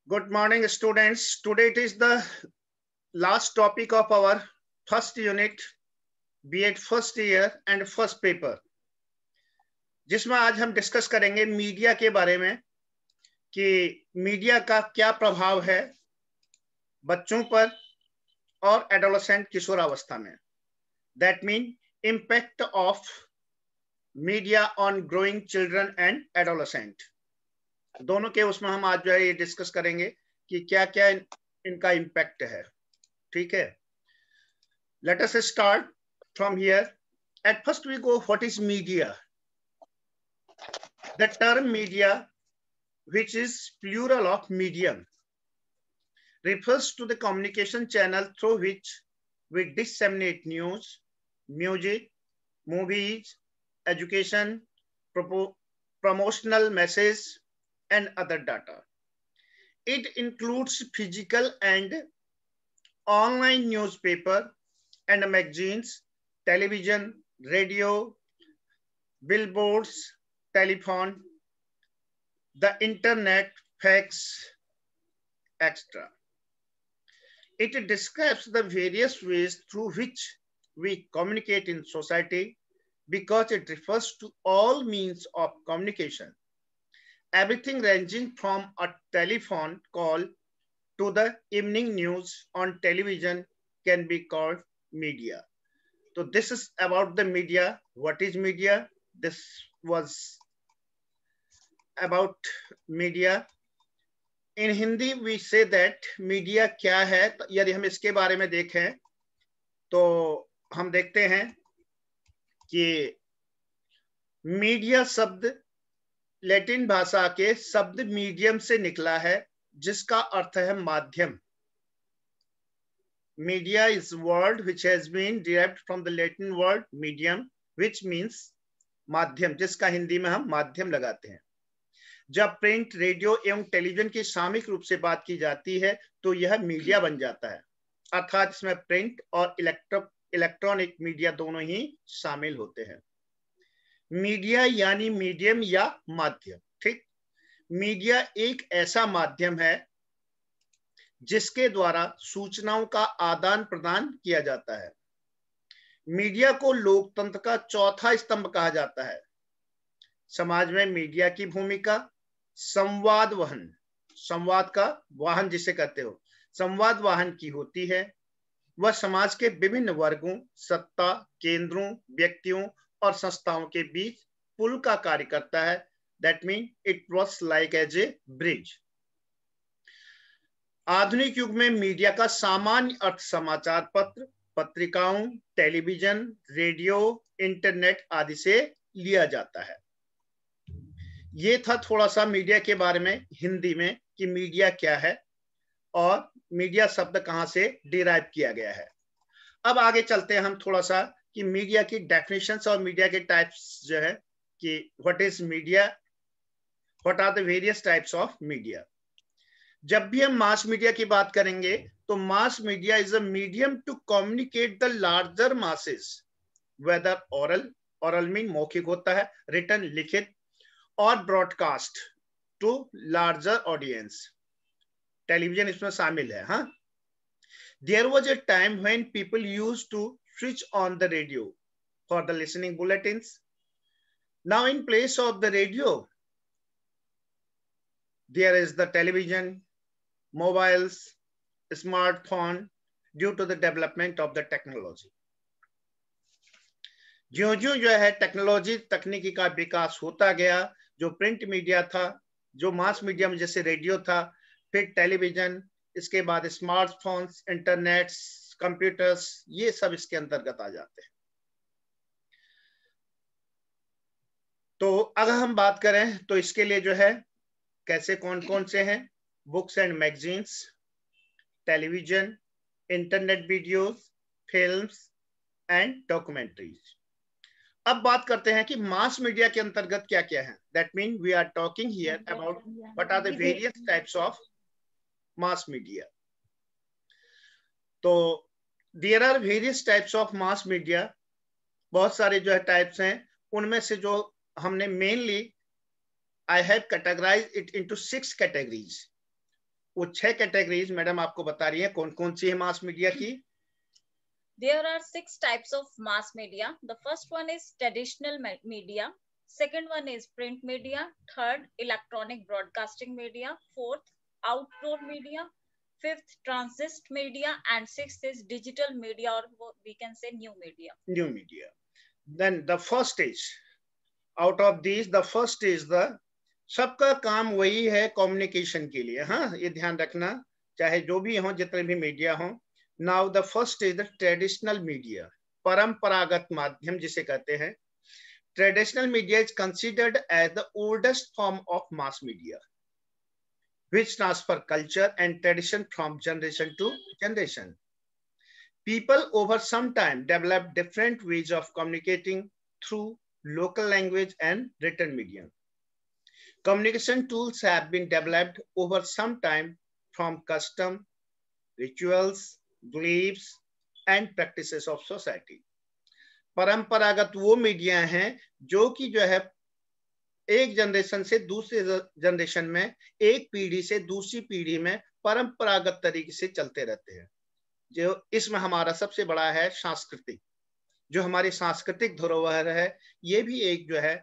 Good morning, students. Today it is the last topic of our first unit, B.Ed first year and first paper, जिसमें आज हम discuss करेंगे media के बारे में कि मीडिया का क्या प्रभाव है बच्चों पर और एडोलेसेंट किशोरावस्था में. That mean impact of media on growing children and adolescent. दोनों के उसमें हम आज जो है ये डिस्कस करेंगे कि क्या क्या इनका इम्पैक्ट है. ठीक है, let us start from here. At first we go, what is media? The term media, which is plural of medium, refers to the communication channel through which we disseminate news, music, movies, education, promotional message, and other data. It includes physical and online newspaper and magazines, television, radio, billboards, telephone, the internet, fax, etc. It describes the various ways through which we communicate in society because it refers to all means of communication. Everything ranging from a telephone call to the evening news on television can be called media. So this is about the media. What is media? This was about media. In Hindi we say that media क्या है. यदि हम इसके बारे में देखें तो हम देखते हैं कि मीडिया शब्द लैटिन भाषा के शब्द मीडियम से निकला है, जिसका अर्थ है माध्यम. Media is word which has been derived from the Latin word medium, which means माध्यम, जिसका हिंदी में हम माध्यम लगाते हैं. जब प्रिंट, रेडियो एवं टेलीविजन की सामूहिक रूप से बात की जाती है तो यह मीडिया बन जाता है, अर्थात इसमें प्रिंट और इलेक्ट्रॉनिक मीडिया दोनों ही शामिल होते हैं. मीडिया यानी मीडियम या माध्यम. ठीक, मीडिया एक ऐसा माध्यम है जिसके द्वारा सूचनाओं का आदान प्रदान किया जाता है. मीडिया को लोकतंत्र का चौथा स्तंभ कहा जाता है. समाज में मीडिया की भूमिका संवाद वहन, संवाद का वाहन जिसे कहते हो, संवाद वाहन की होती है. वह समाज के विभिन्न वर्गों, सत्ता केंद्रों, व्यक्तियों और संस्थाओं के बीच पुल का कार्य करता है. That mean it works like as a bridge. आधुनिक युग में मीडिया का सामान्य अर्थ समाचार पत्र, पत्रिकाओं, टेलीविजन, रेडियो, इंटरनेट आदि से लिया जाता है. ये था थोड़ा सा मीडिया के बारे में हिंदी में कि मीडिया क्या है और मीडिया शब्द कहां से डिराइव किया गया है. अब आगे चलते हैं हम थोड़ा सा कि मीडिया की डेफिनेशंस और मीडिया के टाइप्स जो है कि what is media, what are the various types of media. जब भी हम मास मीडिया की बात करेंगे तो mass media is a medium to communicate the larger masses, whether oral, oral mean मौखिक होता है, रिटन लिखित, और broadcast to larger audience. Television इसमें शामिल है. हाँ, there was a time when people used to switch on the radio for the listening bulletins. Now in place of the radio, there is the television, mobiles, smartphone due to the development of the technology. ज्यों-ज्यों जो है technology, तकनीकी का विकास होता गया, जो print media था, जो mass media में जैसे रेडियो था, फिर टेलीविजन, इसके बाद स्मार्टफोन्स, इंटरनेट, कंप्यूटर्स, ये सब इसके अंतर्गत आ जाते हैं. तो अगर हम बात करें तो इसके लिए जो है कैसे कौन कौन से हैं, books and magazines, television, internet videos, films and documentaries. अब बात करते हैं कि मास मीडिया के अंतर्गत क्या क्या है. That mean we are talking here about what are the various types of mass media. तो there are various types of mass media. बहुत सारे जो है टाइप्स हैं, उनमें से जो हमने mainly I have categorized it into 6 categories. वो 6 कैटेगरीज मैडम आपको बता रही है कौन कौन सी है मास मीडिया की. There are 6 types of mass media. The first one is traditional media. Second one is print media. Third, electronic broadcasting media. Fourth, outdoor media. Fifth, transist media. And sixth is digital media, or we can say new media. New media. Then the first is, out of these, the first is the, सबका काम वही है communication के लिए. हाँ, ये ध्यान रखना, चाहे जो भी हो, जितने भी मीडिया हो. Now the first is the traditional media, परंपरागत माध्यम जिसे कहते हैं. Traditional media is considered as the oldest form of mass media which transfer culture and tradition from generation to generation. People over some time developed different ways of communicating through local language and written medium. Communication tools have been developed over some time from custom, rituals, beliefs, and practices of society. परंपरागत वो media हैं जो कि जो है एक generation से दूसरे जनरेशन में, एक पीढ़ी से दूसरी पीढ़ी में परंपरागत तरीके से चलते रहते हैं. जो इसमें हमारा सबसे बड़ा है सांस्कृतिक, जो हमारी सांस्कृतिक धरोहर है, ये भी एक जो है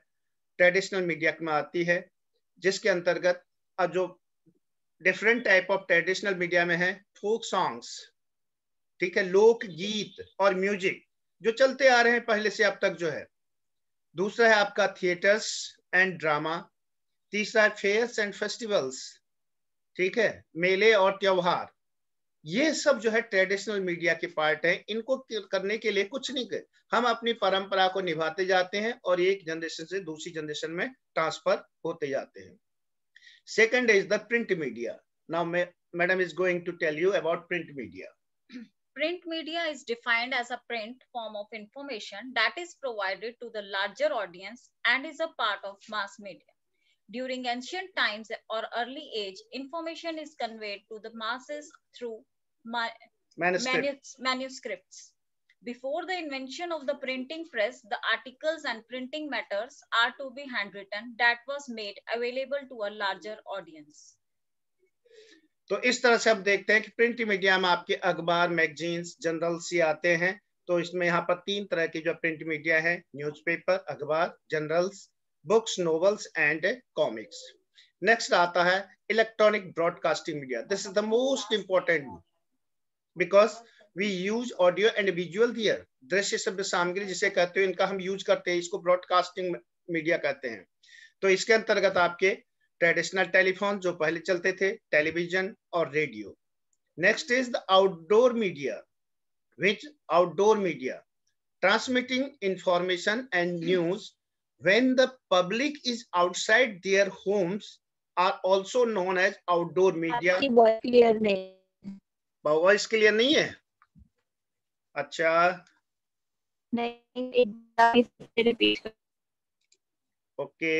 ट्रेडिशनल मीडिया में आती है, जिसके अंतर्गत जो different type of traditional media में है फोक सॉन्ग्स, ठीक है, लोक गीत और म्यूजिक जो चलते आ रहे हैं पहले से अब तक जो है. दूसरा है आपका थिएटर्स एंड ड्रामा. तीसरा है फेयर्स एंड फेस्टिवल्स, ठीक है, मेले और त्योहार. ये सब जो है ट्रेडिशनल मीडिया के पार्ट हैं. इनको करने के लिए कुछ नहीं कर, हम अपनी परंपरा को निभाते जाते हैं और एक जनरेशन से दूसरी जनरेशन में ट्रांसफर होते जाते हैं. Second is the print media. Now madam is going to tell you about print media. Print media is defined as a print form of information that is provided to the larger audience and is a part of mass media. During ancient times or early age, information is conveyed to the masses through manuscripts. Before the invention of the printing press, the articles and printing matters are to be handwritten that was made available to a larger audience. तो इस तरह से हम देखते हैं कि print media में आपके अखबार, मैगजीन्स, जर्नल्स ये आते हैं. तो इसमें यहाँ पर 3 तरह की जो प्रिंट मीडिया है, न्यूज़पेपर, अखबार, journals, books, novels and comics. Next आता है electronic broadcasting media. This is the most important because we use audio and visual here. दृश्य शब्द सामग्री जिसे कहते हैं, इनका हम यूज करते हैं, इसको ब्रॉडकास्टिंग मीडिया कहते हैं. तो इसके अंतर्गत आपके ट्रेडिशनल टेलीफोन जो पहले चलते थे, टेलीविजन और radio. Next is the outdoor media, which outdoor media transmitting information and news when the public is outside their homes are also known as outdoor media. आपकी वॉइस क्लियर नहीं. Voice clear नहीं है? अच्छा, नहीं, एक बार repeat. Okay,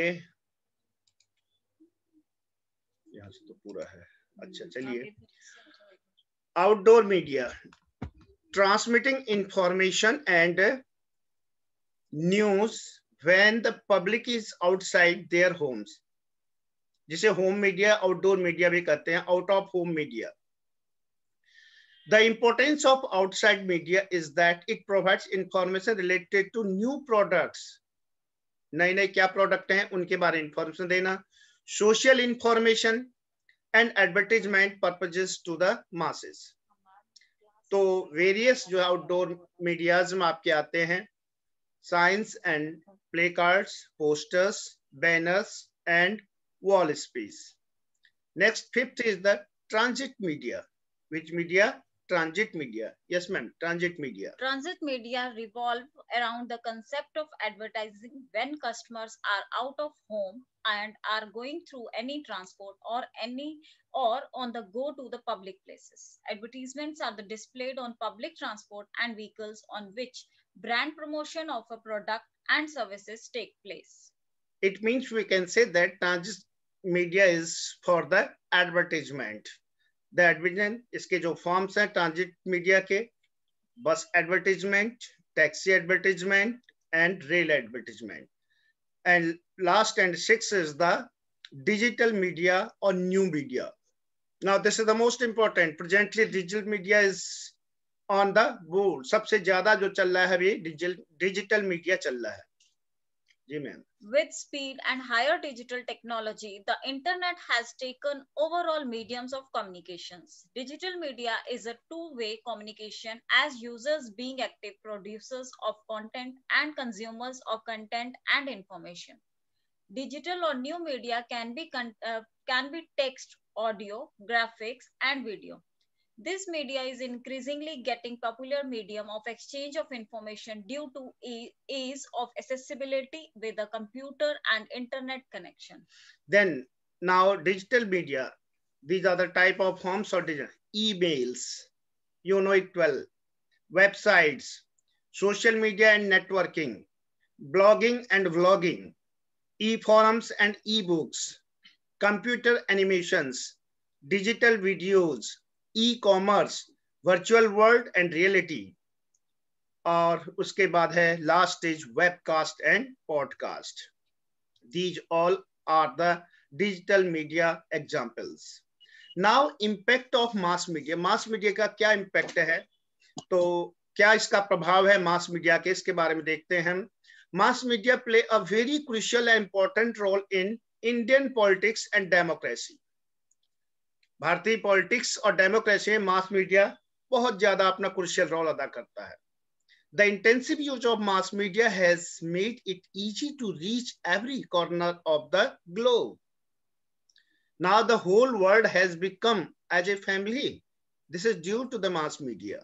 यहाँ से तो पूरा है. अच्छा, चलिए. Outdoor media transmitting information and news when the public is outside their homes, जिसे होम मीडिया, आउटडोर मीडिया भी कहते हैं, out of home media. The importance of outside media is that it provides information related to new products. नए नए क्या product हैं उनके बारे में इंफॉर्मेशन देना, social information and advertisement purposes to the masses. तो वेरियस जो आउटडोर मीडियाज में आपके आते हैं signs and placards, posters, banners and wall space. Next fifth is the transit media. Which media? Transit media. Yes, ma'am. Transit media. Transit media revolve around the concept of advertising when customers are out of home and are going through any transport or on the go to the public places. Advertisements are displayed on public transport and vehicles on which brand promotion of a product and services take place. It means we can say that transit media is for the advertisement. The advertisement, इसके जो forms हैं transit media के, bus advertisement, taxi advertisement and rail advertisement. And last and six is the digital media और new media. Now this is the most important. Presently digital media is on the board. सबसे ज्यादा जो चल रहा है अभी digital media चल रहा है. जी ma'am. With speed and higher digital technology, the internet has taken overall mediums of communications. Digital media is a two-way communication as users being active producers of content and consumers of content and information. Digital or new media can be text, audio, graphics, and video. This media is increasingly getting popular medium of exchange of information due to ease of accessibility with a computer and internet connection. Then now digital media, these are the type of forms of digital. Emails, you know it well, websites, social media and networking, blogging and vlogging, e-forums and e-books, computer animations, digital videos, e-commerce, virtual world and reality. और उसके बाद है last stage webcast and podcast. These all are the digital media examples. Now impact of mass media. Mass media का क्या impact है? तो क्या इसका प्रभाव है mass media के, इसके बारे में देखते हैं हम. Mass media play a very crucial and important role in Indian politics and democracy. भारतीय पॉलिटिक्स और डेमोक्रेसी में मास मीडिया बहुत ज्यादा अपना क्रूशियल रोल अदा करता है. The intensive use of mass media has made it easy to reach every corner of the globe. Now the whole world has become as a family. This is due to the mass media.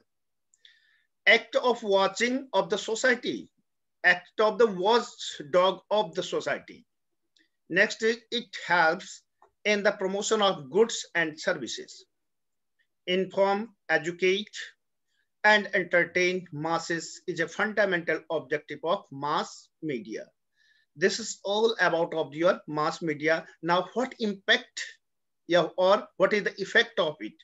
Act of watching of the society, act of the watchdog of the society. Next is it helps in the promotion of goods and services. Inform, educate, and entertain masses is a fundamental objective of mass media. This is all about of your mass media. Now what impact or what is the effect of it?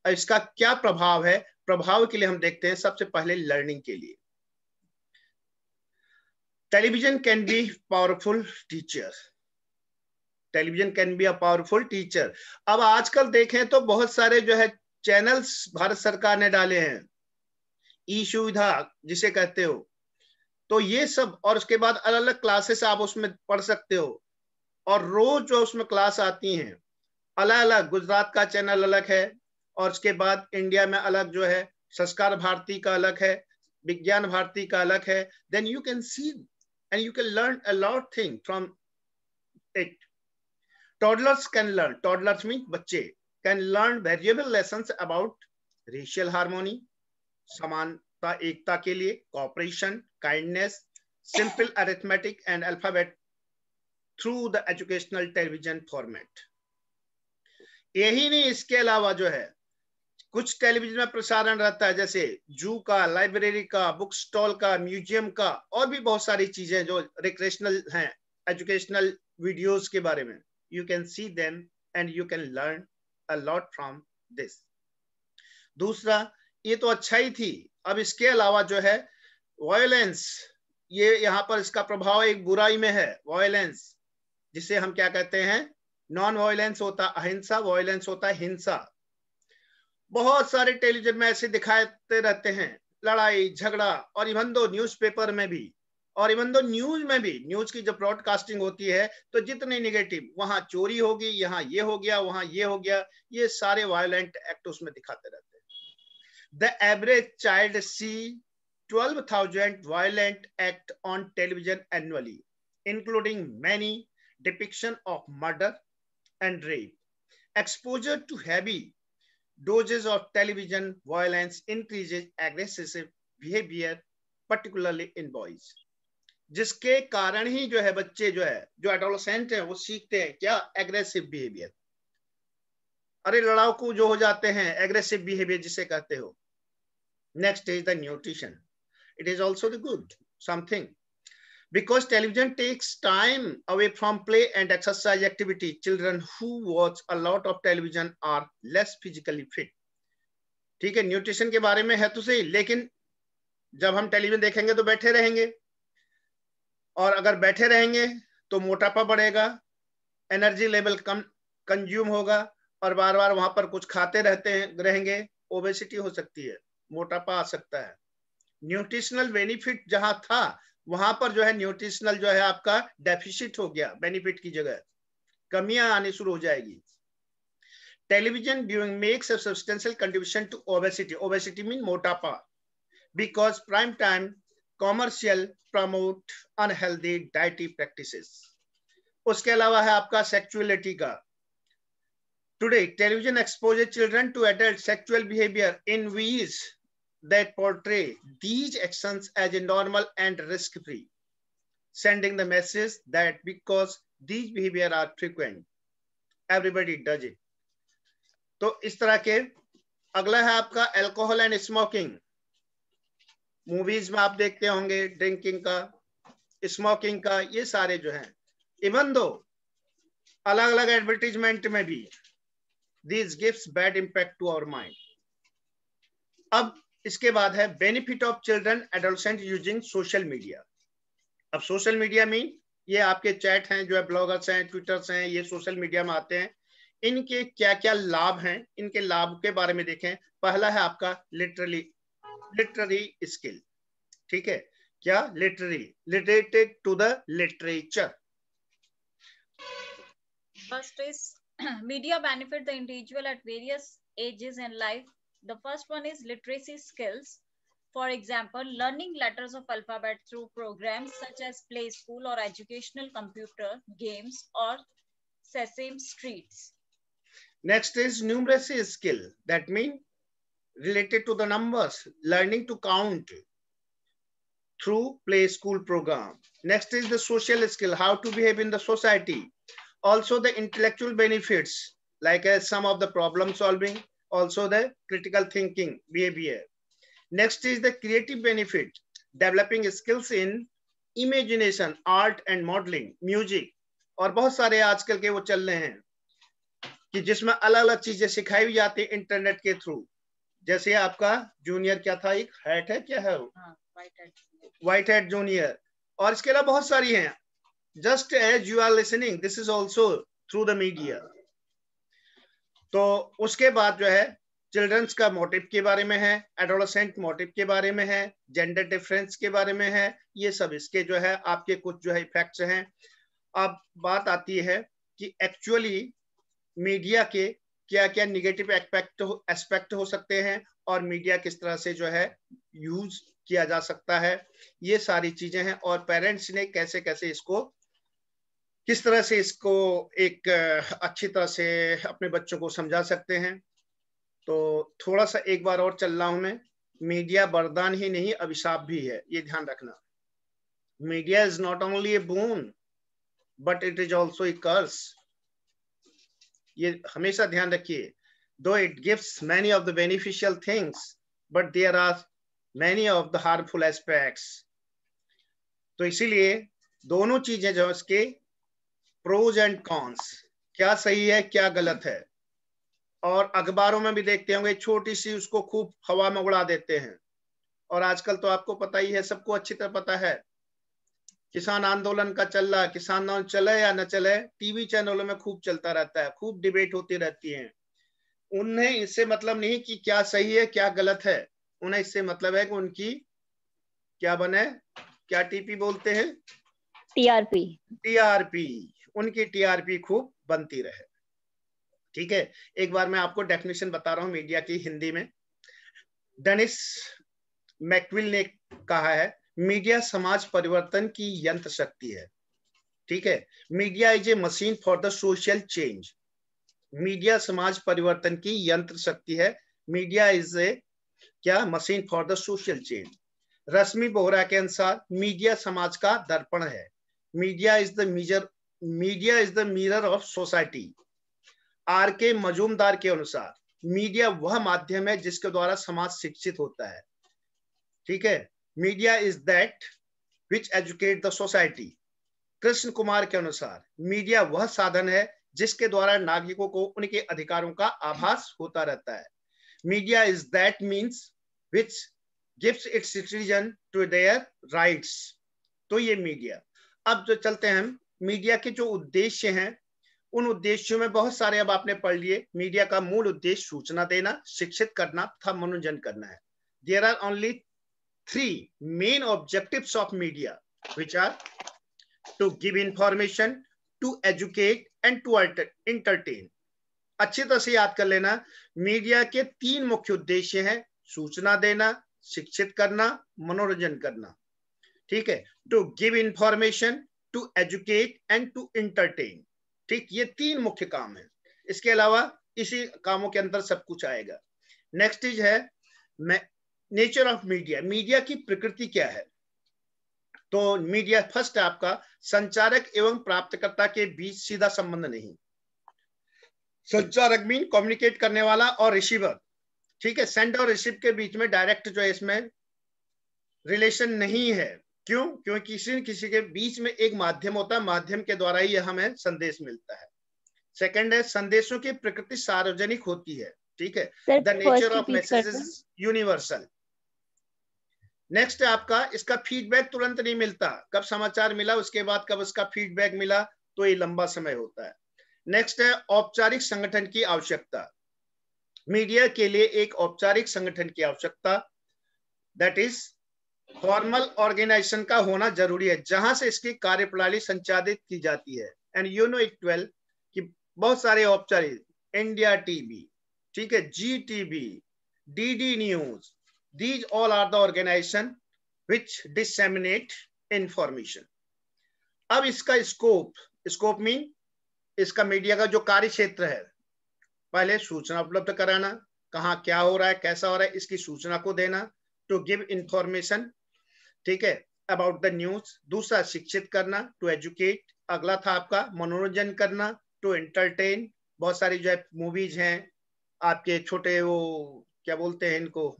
इसका क्या प्रभाव है? प्रभाव के लिए हम देखते हैं सबसे पहले लर्निंग के लिए. Television can be powerful teacher. Television can be a powerful teacher. अब आजकल देखें तो बहुत सारे जो है चैनल्स भारत सरकार ने डाले हैं, ई सुविधा जिसे कहते हो, तो ये सब, और उसके बाद अलग अलग क्लासेस आप उसमें पढ़ सकते हो, और रोज जो उसमें क्लास आती हैं अलग अलग. गुजरात का चैनल अलग है, और उसके बाद इंडिया में अलग जो है संस्कार भारती का अलग है, विज्ञान भारती का अलग है. Then you can see and you can learn a lot thing from it. Toddlers can learn, toddlers mean बच्चे, can learn valuable lessons about racial harmony, समानता एकता के लिए, cooperation, kindness, simple arithmetic and alphabet through the educational television format. यही नहीं, इसके अलावा जो है कुछ टेलीविजन में प्रसारण रहता है, जैसे जू का, लाइब्रेरी का, बुक स्टॉल का, म्यूजियम का, और भी बहुत सारी चीजें जो रिक्रेशनल हैं, एजुकेशनल वीडियोस के बारे में. You can see them and you can learn a lot from this. दूसरा, ये तो अच्छा ही थी. अब इसके अलावा जो है वायलेंस, ये यहाँ पर इसका प्रभाव एक बुराई में है. वायलेंस जिसे हम क्या कहते हैं, नॉन वायलेंस होता अहिंसा, वायलेंस होता हिंसा. बहुत सारे टेलीविजन में ऐसे दिखाते रहते हैं लड़ाई झगड़ा, और इवन दो न्यूज़पेपर में भी, और इवन दो न्यूज में भी, न्यूज की जब ब्रॉडकास्टिंग होती है तो जितने निगेटिव, वहां चोरी होगी, यहाँ ये हो गया, वहां ये हो गया, ये सारे वायलेंट एक्ट उसमें दिखाते रहते हैं. The average child see 12,000 violent act on television annually, including many depiction of murder and rape. Exposure to heavy doses of television violence increases aggressive behavior, particularly in boys. जिसके कारण ही जो है बच्चे जो है, जो एडोलेसेंट है, वो सीखते हैं क्या, एग्रेसिव बिहेवियर. अरे लड़ाकू जो हो जाते हैं, एग्रेसिव बिहेवियर जिसे कहते हो. Next is the nutrition. It is also the good something, because television takes time away from play and exercise activity. Children who watch a lot of television are less physically fit. ठीक है, nutrition के बारे में है तो सही, लेकिन जब हम टेलीविजन देखेंगे तो बैठे रहेंगे, और अगर बैठे रहेंगे तो मोटापा बढ़ेगा, एनर्जी लेवल कम कंज्यूम होगा, और बार बार वहां पर कुछ खाते रहेंगे, ओबेसिटी हो सकती है, मोटापा आ सकता है। न्यूट्रिशनल बेनिफिट जहां था वहां पर जो है न्यूट्रिशनल जो है आपका डेफिसिट हो गया, बेनिफिट की जगह कमियां आनी शुरू हो जाएगी। Television viewing makes a substantial contribution to obesity, obesity mean मोटापा, because prime time commercial promote unhealthy dietary practices. उसके अलावा है आपका सेक्सुअलिटी का। Today television exposes children to adult sexual behaviour in ways that portray these actions as a normal and risk-free, sending the message that because these behavior are frequent, everybody does it. तो इस तरह के। अगला है आपका alcohol and smoking. Movies में आप देखते होंगे ड्रिंकिंग का, स्मोकिंग का, ये सारे जो हैं, इवन दो अलग अलग एडवर्टीजमेंट में भी, this gives bad impact to our mind. अब इसके बाद है benefit of children adolescent using social media. अब सोशल मीडिया में ये आपके चैट हैं, जो है ब्लॉगर्स हैं, ट्विटर्स हैं, ये सोशल मीडिया में आते हैं। इनके क्या क्या लाभ हैं, इनके लाभ के बारे में देखें। पहला है आपका लिटरेरी स्किल, ठीक है, क्या literary, related to the literature. First is media benefit the individual at various ages in life. The first one is literacy skills. For example, learning letters of alphabet through programs such as Play School or educational computer games or Sesame Streets. Next is numeracy skill, that means related to the numbers, learning to count through Play School program. Next is the social skill, how to behave in the society. Also the intellectual benefits, like some of the problem solving, also the critical thinking behavior. Next is the creative benefit, developing skills in imagination, art and modeling, music, और बहुत सारे आजकल के वो चल रहे हैं कि जिसमें अलग अलग चीजें सिखाई जाती है इंटरनेट के थ्रू। जैसे आपका जूनियर क्या था, एक हैट है, क्या है वो, व्हाइट हैट जूनियर, और इसके अलावा बहुत सारी हैं। Just as you are listening, this is also through the media. तो उसके बाद जो है चिल्ड्रंस का मोटिव के बारे में है, एडोलसेंट मोटिव के बारे में है, जेंडर डिफरेंस के बारे में है, ये सब इसके जो है आपके कुछ जो है इफेक्ट्स हैं। अब बात आती है कि एक्चुअली मीडिया के क्या क्या निगेटिव एस्पेक्ट हो सकते हैं और मीडिया किस तरह से जो है यूज किया जा सकता है, ये सारी चीजें हैं। और पेरेंट्स ने कैसे कैसे इसको, किस तरह से इसको एक अच्छी तरह से अपने बच्चों को समझा सकते हैं। तो थोड़ा सा एक बार और चल रहा हूं मैं। मीडिया वरदान ही नहीं, अभिशाप भी है, ये ध्यान रखना। Media is not only a boon but it is also a curse, ये हमेशा ध्यान रखिए। Though it gives many of the beneficial things but there are many of the harmful aspects. तो इसीलिए दोनों चीजें जो इसके प्रोज एंड कॉन्स, क्या सही है क्या गलत है। और अखबारों में भी देखते होंगे, छोटी सी उसको खूब हवा में उड़ा देते हैं। और आजकल तो आपको पता ही है, सबको अच्छी तरह पता है, किसान आंदोलन का चल रहा है, किसान आंदोलन चले या न चले, टीवी चैनलों में खूब चलता रहता है, खूब डिबेट होती रहती है। उन्हें इससे मतलब नहीं कि क्या सही है क्या गलत है, उन्हें इससे मतलब है कि उनकी क्या बने, क्या टीपी बोलते हैं, टीआरपी, उनकी टीआरपी खूब बनती रहे। ठीक है, एक बार मैं आपको डेफिनेशन बता रहा हूं मीडिया की हिंदी में। डेनिस मैकविल ने कहा है, मीडिया समाज परिवर्तन की यंत्र शक्ति है। ठीक है, media is A machine for the social change. Media समाज परिवर्तन की यंत्र शक्ति है। मीडिया इज ए क्या, machine for the social change. Rashmi Bohra के अनुसार मीडिया समाज का दर्पण है। Media is the mirror of society. R K Majumdar के अनुसार मीडिया वह माध्यम है जिसके द्वारा समाज शिक्षित होता है। ठीक है, media is that which educate the society. Krishna Kumar के अनुसार मीडिया वह साधन है जिसके द्वारा नागरिकों को उनके अधिकारों का आभास होता रहता है। Media is that means which gives its citizen to their rights. तो ये मीडिया। अब जो चलते हैं हम, मीडिया के जो उद्देश्य हैं उन उद्देश्यों में बहुत सारे अब आपने पढ़ लिए। मीडिया का मूल उद्देश्य सूचना देना, शिक्षित करना तथा मनोरंजन करना है। There are only 3 main objectives of media, which are to give information, to educate and to entertain. अच्छी तरह से याद कर लेना, मीडिया के 3 मुख्य उद्देश्य हैं, सूचना देना, शिक्षित करना, मनोरंजन करना। ठीक है, to give information, to educate and to entertain. ठीक, ये 3 मुख्य काम है। इसके अलावा इसी कामों के अंदर सब कुछ आएगा। नेक्स्ट चीज है नेचर ऑफ मीडिया। मीडिया की प्रकृति क्या है? तो मीडिया फर्स्ट है आपका, संचारक एवं प्राप्तकर्ता के बीच सीधा संबंध नहीं। संचारक मीन कम्युनिकेट करने वाला और रिसीवर। ठीक है, सेंड और रिसीव के बीच में डायरेक्ट जो है इसमें रिलेशन नहीं है। क्यों? क्योंकि किसी न किसी के बीच में एक माध्यम होता है, माध्यम के द्वारा ही हमें संदेश मिलता है। सेकंड है, संदेशों की प्रकृति सार्वजनिक होती है। ठीक है, the nature of message is universal. Next है आपका, इसका फीडबैक तुरंत नहीं मिलता। कब समाचार मिला, उसके बाद कब उसका फीडबैक मिला, तो ये लंबा समय होता है। नेक्स्ट है औपचारिक संगठन की आवश्यकता। मीडिया के लिए एक औपचारिक संगठन की आवश्यकता, दैट इज फॉर्मल ऑर्गेनाइजेशन का होना जरूरी है, जहां से इसकी कार्यप्रणाली संचालित की जाती है। And you know it well कि बहुत सारे औपचारिक, इंडिया टीवी, ठीक है, Zee TV, DD news, these all are the organization which disseminate information. अब इसका स्कोप मीन इसका मीडिया का जो कार्य क्षेत्र है, पहले सूचना उपलब्ध कराना, कहाँ क्या हो रहा है, कैसा हो रहा है, इसकी सूचना को देना, टू गिव इंफॉर्मेशन, ठीक है, अबाउट द न्यूज। दूसरा शिक्षित करना, टू एजुकेट। अगला था आपका मनोरंजन करना, टू एंटरटेन। बहुत सारी जो है मूवीज हैं आपके, छोटे वो क्या बोलते हैं इनको,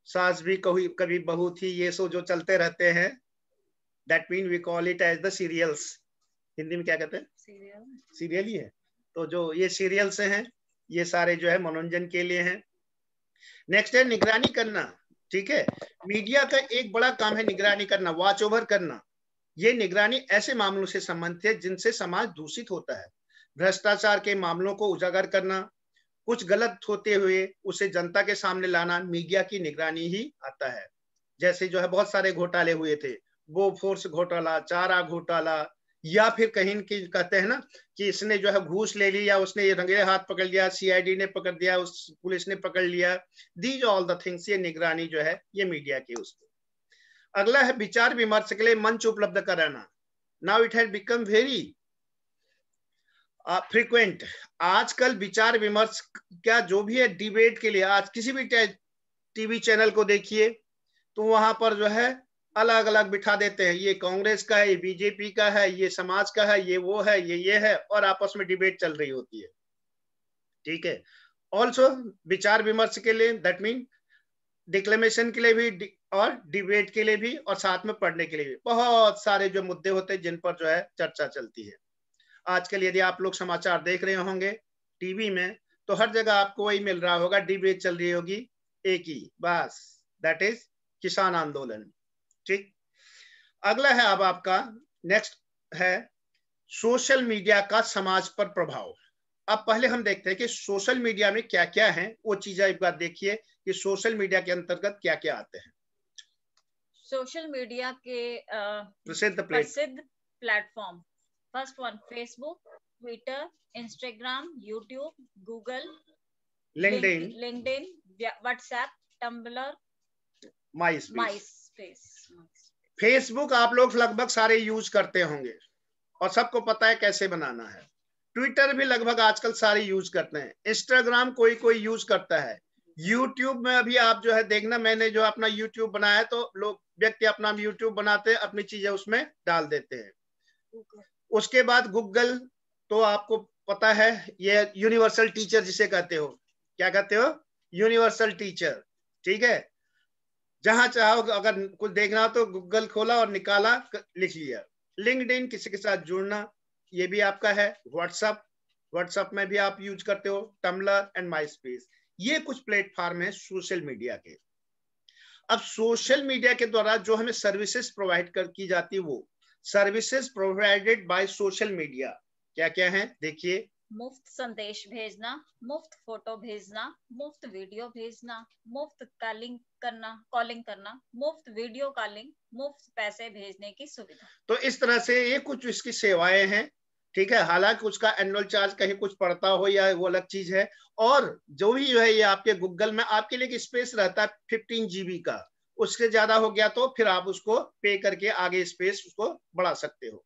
सास भी कभी बहू थी, ये सो जो चलते रहते हैं, that mean we call it as the serials. Hindi में क्या कहते हैं? सीरियल ही है। तो जो ये सीरियल्स हैं, ये सारे जो है मनोरंजन के लिए हैं। नेक्स्ट है निगरानी करना। ठीक है, मीडिया का एक बड़ा काम है निगरानी करना, वॉच ओवर करना। ये निगरानी ऐसे मामलों से संबंधित है जिनसे समाज दूषित होता है। भ्रष्टाचार के मामलों को उजागर करना, कुछ गलत होते हुए उसे जनता के सामने लाना मीडिया की निगरानी ही आता है। जैसे जो है बहुत सारे घोटाले हुए थे, बोफोर्स घोटाला, चारा घोटाला, या फिर कहीं की कहते हैं ना कि इसने जो है घूस ले ली, या उसने ये रंगे हाथ पकड़ लिया, सीआईडी ने पकड़ दिया, उस पुलिस ने पकड़ लिया, दीज ऑल द थिंग्स, ये निगरानी जो है ये मीडिया की उसको। अगला है विचार विमर्श के लिए मंच उपलब्ध कराना। Now it has become very frequent. आजकल विचार विमर्श क्या जो भी है डिबेट के लिए, आज किसी भी टीवी चैनल को देखिए तो वहां पर जो है अलग अलग बिठा देते हैं, ये कांग्रेस का है, ये बीजेपी का है, ये समाज का है, ये वो है, ये है, और आपस में डिबेट चल रही होती है। ठीक है, ऑल्सो विचार विमर्श के लिए, दैट मीन डिक्लेमेशन के लिए भी और डिबेट के लिए भी, और साथ में पढ़ने के लिए भी बहुत सारे जो मुद्दे होते हैं जिन पर जो है चर्चा चलती है। आजकल यदि आप लोग समाचार देख रहे होंगे टीवी में, तो हर जगह आपको वही मिल रहा होगा, डिबेट चल रही होगी एक ही, बस, दैट इज किसान आंदोलन। ठीक, अगला है अब आपका नेक्स्ट है सोशल मीडिया का समाज पर प्रभाव। अब पहले हम देखते हैं कि सोशल मीडिया में क्या क्या है, वो चीजें एक बार देखिए कि सोशल मीडिया के अंतर्गत क्या क्या आते हैं। सोशल मीडिया के प्रसिद्ध platform, first one Facebook, Twitter, Instagram, YouTube, Google, LinkedIn, WhatsApp, Tumblr, MySpace. Facebook आप लोग लगभग सारे यूज करते होंगे और सबको पता है कैसे बनाना है। ट्विटर भी लगभग आजकल सारे यूज करते हैं। इंस्टाग्राम कोई कोई यूज करता है। यूट्यूब में अभी आप जो है देखना, मैंने जो अपना यूट्यूब बनाया है, तो लोग व्यक्ति अपना यूट्यूब बनाते हैं, अपनी चीजें उसमें डाल देते हैं। उसके बाद गूगल, तो आपको पता है ये यूनिवर्सल टीचर जिसे कहते हो, क्या कहते हो? Universal teacher. ठीक है, जहां चाहो अगर कुछ देखना हो तो गूगल खोला और निकाला, लिख लिया। लिंक्डइन, किसी के साथ जुड़ना, ये भी आपका है। व्हाट्सएप में भी आप यूज करते हो। टम्बलर एंड माइस्पेस, ये कुछ प्लेटफॉर्म है सोशल मीडिया के। अब सोशल मीडिया के द्वारा जो हमें सर्विसेज प्रोवाइड की जाती है, वो services provided by social media, क्या क्या है देखिए। मुफ्त संदेश भेजना, मुफ्त फोटो भेजना, मुफ्त वीडियो भेजना, मुफ्त कॉलिंग करना, मुफ्त वीडियो कॉलिंग, मुफ्त पैसे भेजने की सुविधा। तो इस तरह से ये कुछ इसकी सेवाएं हैं, ठीक है। हालांकि उसका एनुअल चार्ज कहीं कुछ पड़ता हो या वो अलग चीज है। और जो भी जो है ये आपके गूगल में आपके लिए स्पेस रहता है 15 GB का, उससे ज्यादा हो गया तो फिर आप उसको पे करके आगे स्पेस उसको बढ़ा सकते हो।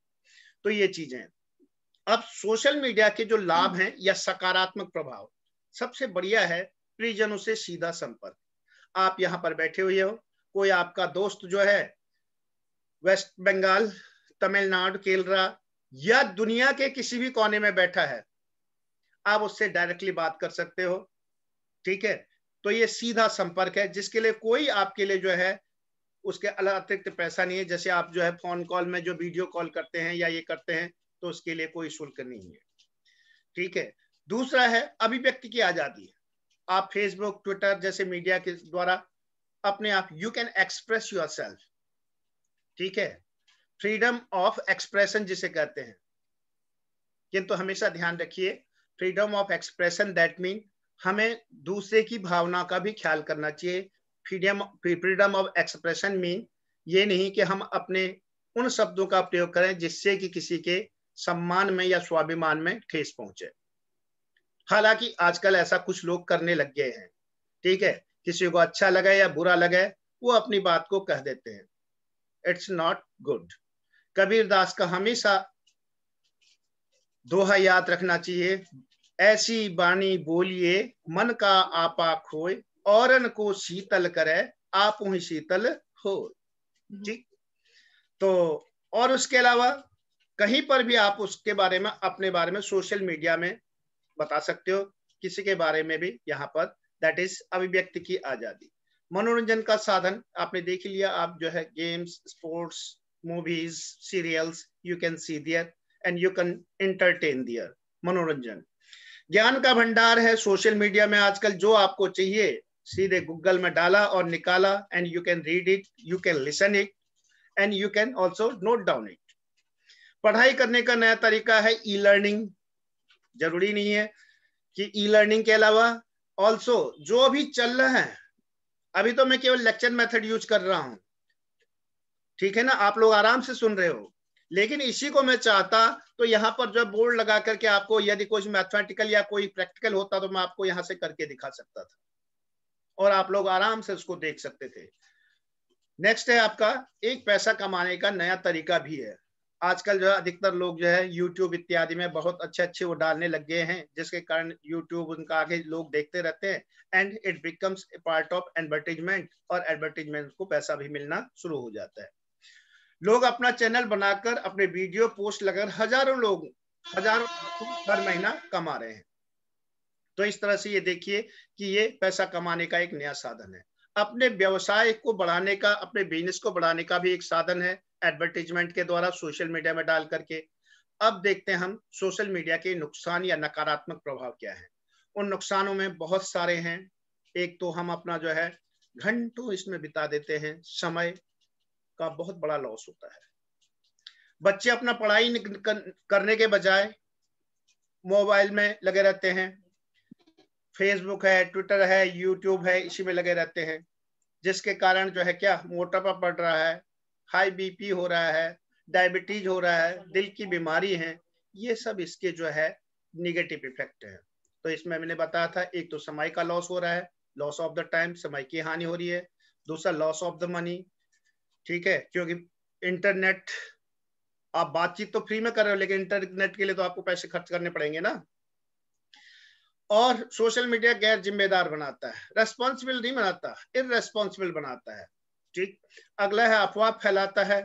तो ये चीजें। अब सोशल मीडिया के जो लाभ हैं या सकारात्मक प्रभाव, सबसे बढ़िया है प्रियजनों से सीधा संपर्क। आप यहाँ पर बैठे हुए हो, कोई आपका दोस्त जो है वेस्ट बंगाल, तमिलनाडु, केरला या दुनिया के किसी भी कोने में बैठा है, आप उससे डायरेक्टली बात कर सकते हो, ठीक है। तो ये सीधा संपर्क है जिसके लिए कोई आपके लिए जो है उसके अतिरिक्त पैसा नहीं है। जैसे आप जो है फोन कॉल में जो वीडियो कॉल करते हैं या ये करते हैं, तो उसके लिए कोई शुल्क नहीं है, ठीक है। दूसरा है अभिव्यक्ति की आजादी। आप फेसबुक, ट्विटर जैसे मीडिया के द्वारा अपने आप यू कैन एक्सप्रेस योरसेल्फ, ठीक है। फ्रीडम ऑफ एक्सप्रेशन जिसे कहते हैं। किंतु हमेशा ध्यान रखिए, freedom of expression that mean हमें दूसरे की भावना का भी ख्याल करना चाहिए। फ्रीडम ऑफ एक्सप्रेशन मीन ये नहीं कि हम अपने उन शब्दों का प्रयोग करें जिससे कि किसी के सम्मान में या स्वाभिमान में ठेस पहुंचे। हालांकि आजकल ऐसा कुछ लोग करने लग गए हैं, ठीक है। किसी को अच्छा लगे या बुरा लगे, वो अपनी बात को कह देते हैं। It's not good. कबीरदास का हमेशा दोहा याद रखना चाहिए, ऐसी बाणी बोलिए मन का आपा खोए, औरन को शीतल करे आप ही शीतल हो, ठीक। तो और उसके अलावा कहीं पर भी आप उसके बारे में अपने बारे में सोशल मीडिया में बता सकते हो, किसी के बारे में भी यहाँ पर। दैट इज अभिव्यक्ति की आजादी। मनोरंजन का साधन आपने देख लिया, आप जो है games, sports, movies, serials you can see there and you can entertain there. मनोरंजन। ज्ञान का भंडार है सोशल मीडिया में आजकल। जो आपको चाहिए सीधे गूगल में डाला और निकाला, and you can read it, you can listen it and you can also note down it. पढ़ाई करने का नया तरीका है ई लर्निंग। जरूरी नहीं है कि ई लर्निंग के अलावा ऑल्सो जो अभी चल रहा है, अभी तो मैं केवल लेक्चर मेथड यूज कर रहा हूं, ठीक है ना। आप लोग आराम से सुन रहे हो, लेकिन इसी को मैं चाहता तो यहाँ पर जो बोर्ड लगा करके आपको यदि कोई मैथमेटिकल या कोई प्रैक्टिकल होता तो मैं आपको यहाँ से करके दिखा सकता था और आप लोग आराम से उसको देख सकते थे। नेक्स्ट है आपका एक पैसा कमाने का नया तरीका भी है। आजकल जो है अधिकतर लोग जो है यूट्यूब इत्यादि में बहुत अच्छे अच्छे वो डालने लग गए हैं, जिसके कारण यूट्यूब उनका आगे लोग देखते रहते हैं and it becomes a part of advertisement, और एडवर्टीजमेंट को पैसा भी मिलना शुरू हो जाता है। लोग अपना चैनल बनाकर अपने वीडियो पोस्ट लगाकर हजारों हर महीना कमा रहे हैं। तो इस तरह से ये देखिए कि ये पैसा कमाने का एक नया साधन है। अपने व्यवसाय को बढ़ाने का, अपने बिजनेस को बढ़ाने का भी एक साधन है एडवर्टीजमेंट के द्वारा सोशल मीडिया में डाल करके। अब देखते हैं हम सोशल मीडिया के नुकसान या नकारात्मक प्रभाव क्या है। उन नुकसानों में बहुत सारे हैं। एक तो हम अपना जो है घंटों इसमें बिता देते हैं, समय का बहुत बड़ा लॉस होता है। बच्चे अपना पढ़ाई करने के बजाय मोबाइल में लगे रहते हैं, फेसबुक है, ट्विटर है, यूट्यूब है, इसी में लगे रहते हैं, जिसके कारण जो है क्या मोटापा बढ़ रहा है, हाई बीपी हो रहा है, डायबिटीज हो रहा है, दिल की बीमारी है। ये सब इसके जो है निगेटिव इफेक्ट है। तो इसमें मैंने बताया था, एक तो समय का लॉस हो रहा है, लॉस ऑफ द टाइम, समय की हानि हो रही है। दूसरा लॉस ऑफ द मनी, ठीक है, क्योंकि इंटरनेट, आप बातचीत तो फ्री में कर रहे हो लेकिन इंटरनेट के लिए तो आपको पैसे खर्च करने पड़ेंगे ना। और सोशल मीडिया गैर जिम्मेदार बनाता है, रेस्पॉन्सिबल नहीं बनाता, इररेस्पॉन्सिबल बनाता है, ठीक। अगला है अफवाह फैलाता है।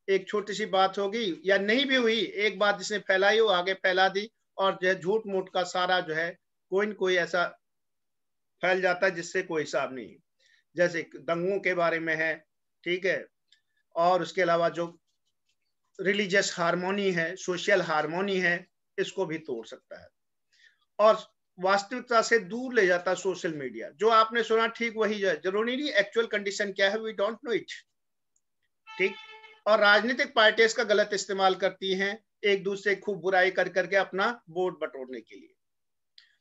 एक छोटी सी बात होगी या नहीं भी हुई, एक बात जिसने फैलाई वो आगे फैला दी, और जो है झूठ मूठ का सारा जो है कोई न कोई ऐसा फैल जाता है जिससे कोई हिसाब नहीं। जैसे दंगों के बारे में है, ठीक है, और उसके अलावा जो रिलीजियस हार्मोनी है, सोशल हार्मोनी है, इसको भी तोड़ सकता है और वास्तविकता से दूर ले जाता है सोशल मीडिया। जो आपने सुना ठीक वही है, जरूरी नहीं एक्चुअल कंडीशन क्या है, वी डोंट नो इट, ठीक। और राजनीतिक पार्टीज का गलत इस्तेमाल करती हैं एक दूसरे खूब बुराई कर करके अपना वोट बटोरने के लिए।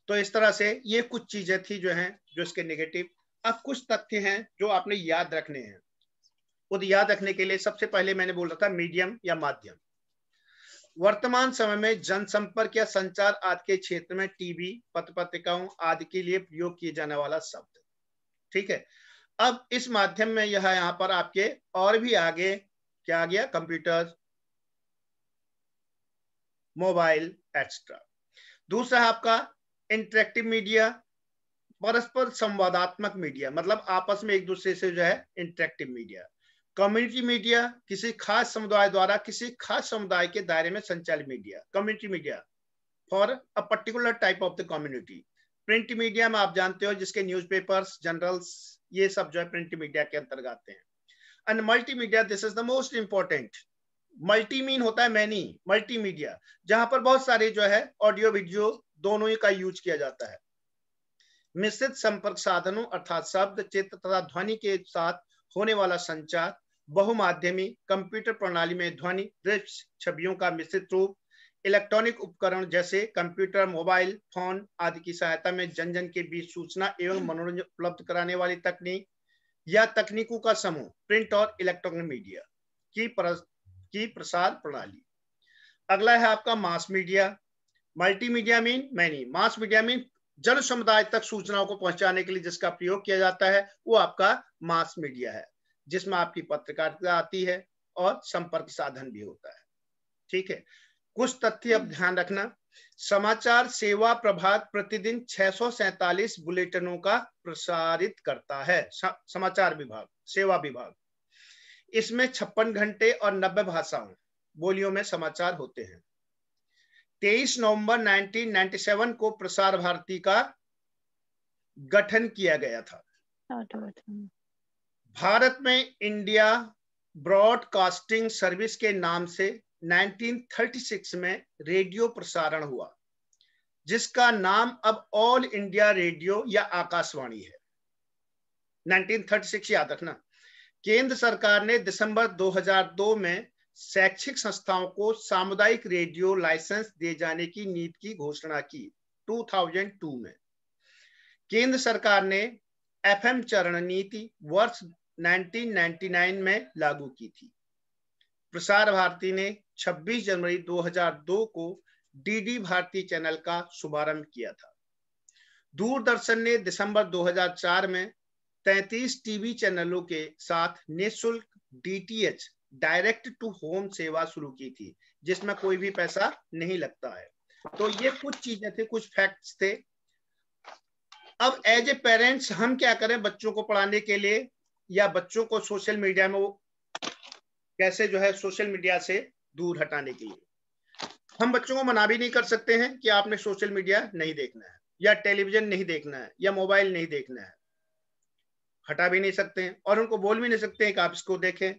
तो इस तरह से ये कुछ चीजें थी जो हैं जो इसके नेगेटिव। अब कुछ तथ्य हैं जो आपने याद रखने हैं। खुद याद रखने के लिए सबसे पहले मैंने बोल रहा था मीडियम या माध्यम। वर्तमान समय में जनसंपर्क या संचार आदि के क्षेत्र में टीवी, पत्र पत्रिकाओं आदि के लिए प्रयोग किए जाने वाला शब्द। ठीक है, अब इस माध्यम में यह यहाँ पर आपके और भी आगे क्या आ गया, कंप्यूटर, मोबाइल एक्स्ट्रा। दूसरा है आपका इंटरेक्टिव मीडिया, परस्पर संवादात्मक मीडिया, मतलब आपस में एक दूसरे से जो है इंटरेक्टिव मीडिया। कम्युनिटी मीडिया, किसी खास समुदाय द्वारा किसी खास समुदाय के दायरे में संचालित media, community media for a particular type of the community. Print media में आप जानते हो जिसके न्यूज़पेपर्स, जर्नल्स, ये सब जो है प्रिंट मीडिया के अंतर्गत आते हैं। And multimedia, this is the most important. Multi mean होता है मैनी, मल्टीमीडिया जहां पर बहुत सारे जो है ऑडियो वीडियो दोनों ही का यूज किया जाता है। मिश्रित संपर्क साधनों अर्थात शब्द, चित्र तथा ध्वनि के साथ होने वाला संचार, बहुमाध्यमी कंप्यूटर प्रणाली में ध्वनि, दृश्य, छवियों का मिश्रित रूप, इलेक्ट्रॉनिक उपकरण जैसे कंप्यूटर, मोबाइल फोन आदि की सहायता में जन जन के बीच सूचना एवं मनोरंजन उपलब्ध कराने वाली तकनीक या तकनीकों का समूह, प्रिंट और इलेक्ट्रॉनिक मीडिया की प्रसार प्रणाली। अगला है आपका mass media. Multimedia mean many, mass media mean जन समुदाय तक सूचनाओं को पहुंचाने के लिए जिसका प्रयोग किया जाता है वो आपका मास मीडिया है, जिसमें आपकी पत्रकारिता आती है और संपर्क साधन भी होता है। ठीक है, कुछ तथ्य अब ध्यान रखना। समाचार सेवा प्रभाग प्रतिदिन 647 बुलेटिनों का प्रसारित करता है। समाचार विभाग, सेवा विभाग, इसमें 56 घंटे और 90 भाषाओं बोलियों में समाचार होते हैं। 23 नवंबर 1997 को प्रसार भारती का गठन किया गया था। भारत में इंडिया ब्रॉडकास्टिंग सर्विस के नाम से 1936 में रेडियो प्रसारण हुआ, जिसका नाम अब ऑल इंडिया रेडियो या आकाशवाणी है। 1936 याद रखना। केंद्र सरकार ने दिसंबर 2002 में शैक्षिक संस्थाओं को सामुदायिक रेडियो लाइसेंस दिए जाने की नीति की घोषणा की 2002 में। केंद्र सरकार ने एफएम चरण नीति वर्ष 1999 में लागू की थी। प्रसार भारती ने 26 जनवरी 2002 को डीडी भारती चैनल का शुभारंभ किया था। दूरदर्शन ने दिसंबर 2004 में 33 टीवी चैनलों के साथ निःशुल्क डीटीएच डायरेक्ट टू होम सेवा शुरू की थी, जिसमें कोई भी पैसा नहीं लगता है। तो ये कुछ चीजें थे, कुछ फैक्ट्स थे। अब एज ए पेरेंट्स हम क्या करें बच्चों को पढ़ाने के लिए, या बच्चों को सोशल मीडिया में वो कैसे जो है सोशल मीडिया से दूर हटाने के लिए। हम बच्चों को मना भी नहीं कर सकते हैं कि आपने सोशल मीडिया नहीं देखना है, या टेलीविजन नहीं देखना है, या मोबाइल नहीं देखना है। हटा भी नहीं सकते हैं और उनको बोल भी नहीं सकते हैं कि आप इसको देखें।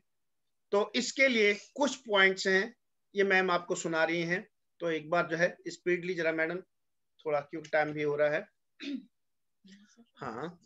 तो इसके लिए कुछ पॉइंट्स हैं, ये मैम आपको सुना रही हैं। तो एक बार जो है स्पीडली जरा मैडम, थोड़ा क्योंकि टाइम भी हो रहा है। हाँ।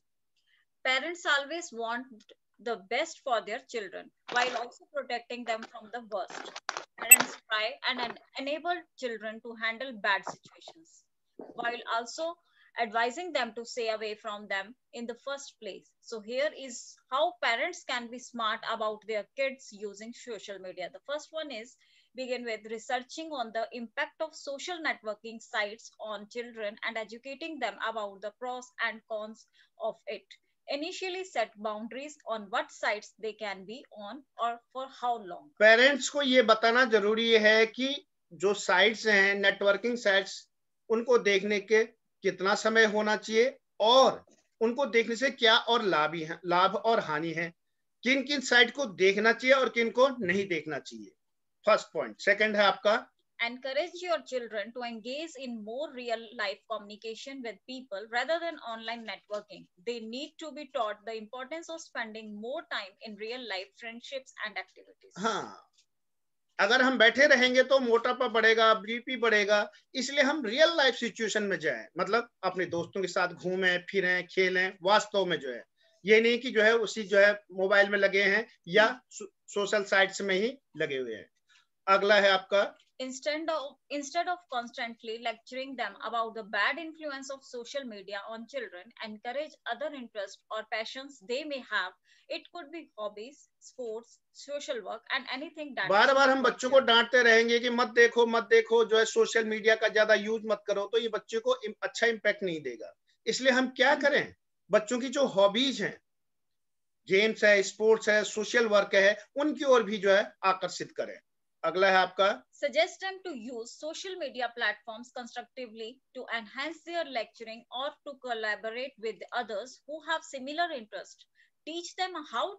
Parents always want the best for their children while also protecting them from the worst. Parents try and enable children to handle bad situations while also advising them to stay away from them in the first place. So here is how parents can be smart about their kids using social media. The first one is begin with researching on the impact of social networking sites on children and educating them about the pros and cons of it. Initially set boundaries on what sites they can be on or for how long. Parents को ये बताना जरूरी है कि जो sites हैं, networking sites, उनको देखने के कितना समय होना चाहिए और उनको देखने से क्या और लाभ और हानि है, किन किन साइट को देखना चाहिए और किन को नहीं देखना चाहिए। First point. सेकंड है आपका encourage your children to engage in more real life communication with people rather than online networking. They need to be taught the importance of spending more time in real life friendships and activities. हाँ, अगर हम बैठे रहेंगे तो मोटापा बढ़ेगा, BP बढ़ेगा, इसलिए हम रियल लाइफ सिचुएशन में जाएं, मतलब अपने दोस्तों के साथ घूमें फिरें खेलें, वास्तव में जो है ये नहीं कि जो है उसी जो है मोबाइल में लगे हैं या सोशल साइट्स में ही लगे हुए हैं। अगला है आपका Instead of constantly lecturing them about the bad influence of social media on children, encourage other interests or passions they may have. It could be hobbies, sports, social work, and anything that बार बार हम बच्चों को डांटते रहेंगे कि मत देखो जो है सोशल मीडिया का ज्यादा यूज मत करो, तो ये बच्चे को अच्छा इम्पैक्ट नहीं देगा। इसलिए हम क्या करें, बच्चों की जो हॉबीज हैं, गेम्स है, स्पोर्ट्स है, सोशल वर्क है, उनकी ओर भी जो है आकर्षित करें। अगला है आपका, suggest them to use social media platforms constructively to enhance their lecturing or to collaborate with others who have similar interest. Teach them how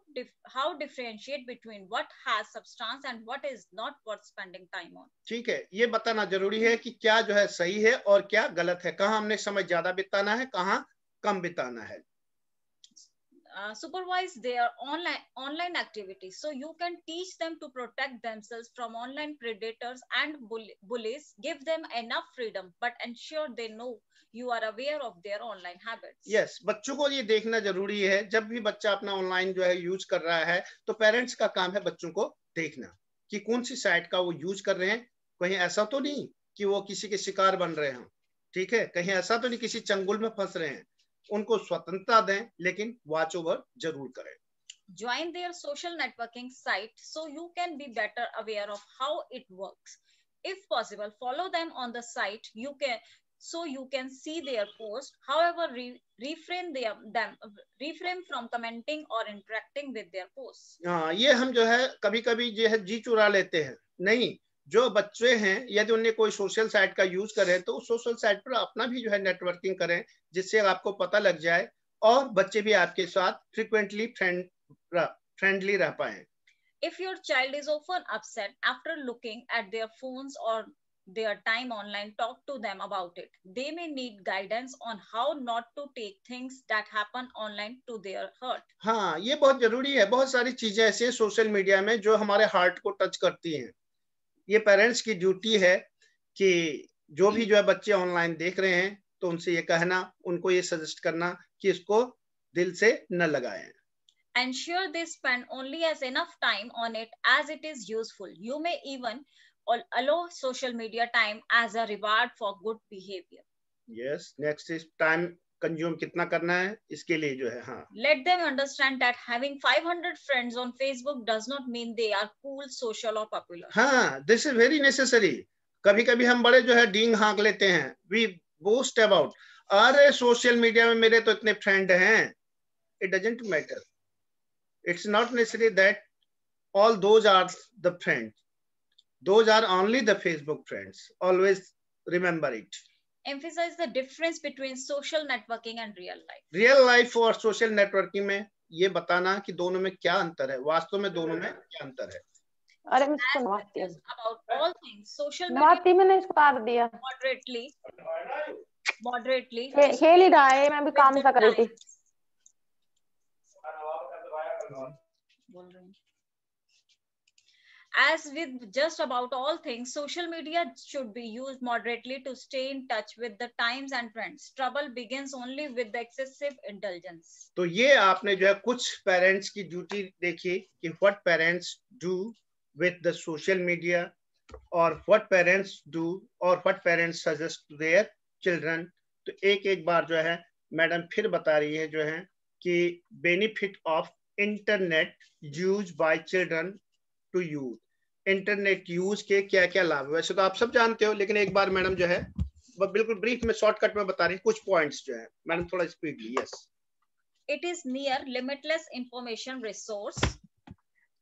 differentiate between what has substance and what is not worth spending time on. ठीक है, ये बताना जरूरी है कि क्या जो है सही है और क्या गलत है, कहाँ हमने समय ज्यादा बिताना है, कहाँ कम बिताना है। Supervise their online activities, so you can teach them to protect themselves from online predators and bullies. Give them enough freedom, but ensure they know you are aware of their online habits. Yes, बच्चों को ये देखना जरूरी है। जब भी बच्चा अपना ऑनलाइन जो है यूज कर रहा है, तो पेरेंट्स का काम है बच्चों को देखना कि कौन सी साइट का वो यूज कर रहे हैं। कहीं ऐसा तो नहीं कि वो किसी के शिकार बन रहे हों, ठीक है, कहीं ऐसा तो नहीं किसी चंगुल में फंस रहे हैं। उनको स्वतंत्रता दें, लेकिन वॉच ओवर जरूर करें। Join their social networking site so you can be better aware of how it works. If possible, follow them on the site you can see their post. However, refrain from commenting or interacting with their posts. हाँ, ये हम जो है कभी कभी जो है जी चुरा लेते हैं। नहीं, जो बच्चे हैं यदि उन्हें कोई सोशल साइट का यूज करें तो उस सोशल साइट पर अपना भी जो है नेटवर्किंग करें, जिससे आपको पता लग जाए और बच्चे भी आपके साथ फ्रीक्वेंटली फ्रेंडली रह पाए। If your child is often upset after looking at their phones or their time online, talk to them about it. They may need guidance on how not to take things that happen online to their hurt. हाँ, ये बहुत जरूरी है। बहुत सारी चीजें ऐसी हैं सोशल मीडिया में जो हमारे हार्ट को टच करती हैं। ये पेरेंट्स की ड्यूटी है कि जो भी जो है बच्चे ऑनलाइन देख रहे हैं, तो उनसे ये कहना, उनको ये सजेस्ट करना कि इसको दिल से न लगाएं। Ensure they spend only as enough time on it as it is useful. You may even allow social media time as a reward for good behavior. Yes, next is time consume कितना करना है, इसके लिए जो है हाँ, let them understand that having 500 friends on Facebook does not mean they are cool, social or popular. हाँ, this is very necessary. कभी कभी हम बड़े जो है डींग हाँक लेते हैं, we boast about, अरे सोशल मीडिया में मेरे तो इतने फ्रेंड हैं। It doesn't matter. It's not necessary that all those are the friends. Those are only the Facebook friends. Always remember it. Emphasize the difference between social networking and real life. Real life और social networking में ये बताना कि दोनों में क्या अंतर है, वास्तव में दोनों में क्या अंतर है। अरे मैं इसको नवाती हूँ। About all things, social नवाती मैंने इसको काट दिया। Moderately. खेल ही रहा है, मैं भी काम सा कर रही थी। As with just about all things, social media should be used moderately to stay in touch with the times and trends. Trouble begins only with the excessive indulgence. तो ये आपने जो है कुछ पेरेंट्स की ड्यूटी देखी कि what parents do with the social media और what parents do or what parents suggest to their children. तो एक बार जो है मैडम फिर बता रही है जो है कि benefit of internet use by children to youth. Internet use के क्या क्या लाभ है, वैसे तो आप सब जानते हो, लेकिन एक बार मैडम जो है बिल्कुल ब्रीफ में शॉर्टकट में बता रही है कुछ पॉइंट्स जो है। मैडम थोड़ा speedly. Yes, it is near limitless information resource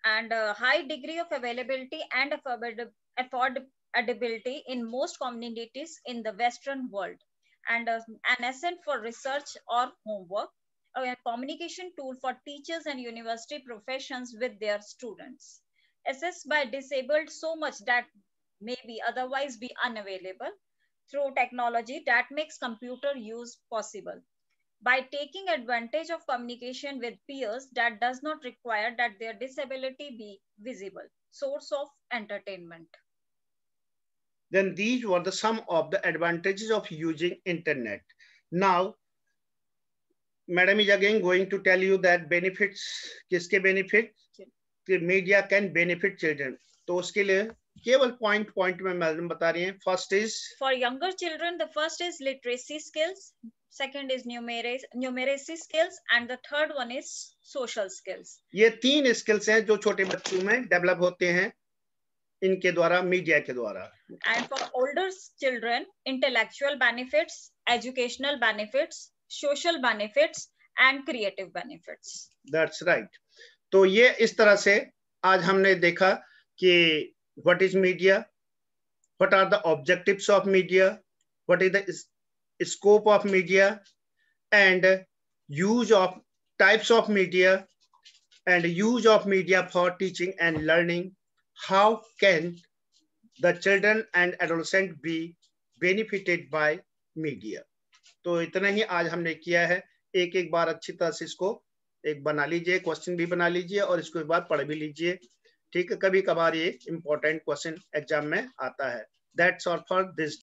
and a high degree of availability and affordability in most communities in the Western world, and an asset for research or homework, a communication tool for teachers and university professions with their students. Assessed by disabled so much that may be otherwise be unavailable through technology that makes computer use possible. By taking advantage of communication with peers that does not require that their disability be visible. Source of entertainment. Then these were the some of the advantages of using internet. Now, Madam is again going to tell you that benefits, किसके benefit? The media can benefit children. तो उसके लिए केवल point में madam बता रही हैं. First is For younger children, the first is literacy skills, second is numeracy skills, and the third one is social skills. ये 3 स्किल्स हैं जो छोटे बच्चों में डेवलप होते हैं इनके द्वारा, मीडिया के द्वारा. And for older children, intellectual benefits, educational benefits, social benefits, and creative benefits. That's right. तो ये इस तरह से आज हमने देखा कि what is media, what are the objectives of media, what is the scope of media, and use of types of media, and use of media for teaching and learning. How can the children and adolescent be benefited by media? तो इतना ही आज हमने किया है. एक एक बार अच्छी तरह से इसको एक बना लीजिए, क्वेश्चन भी बना लीजिए और इसको एक बार पढ़ भी लीजिए. ठीक है, कभी कभार ये इंपॉर्टेंट क्वेश्चन एग्जाम में आता है. That's all for this.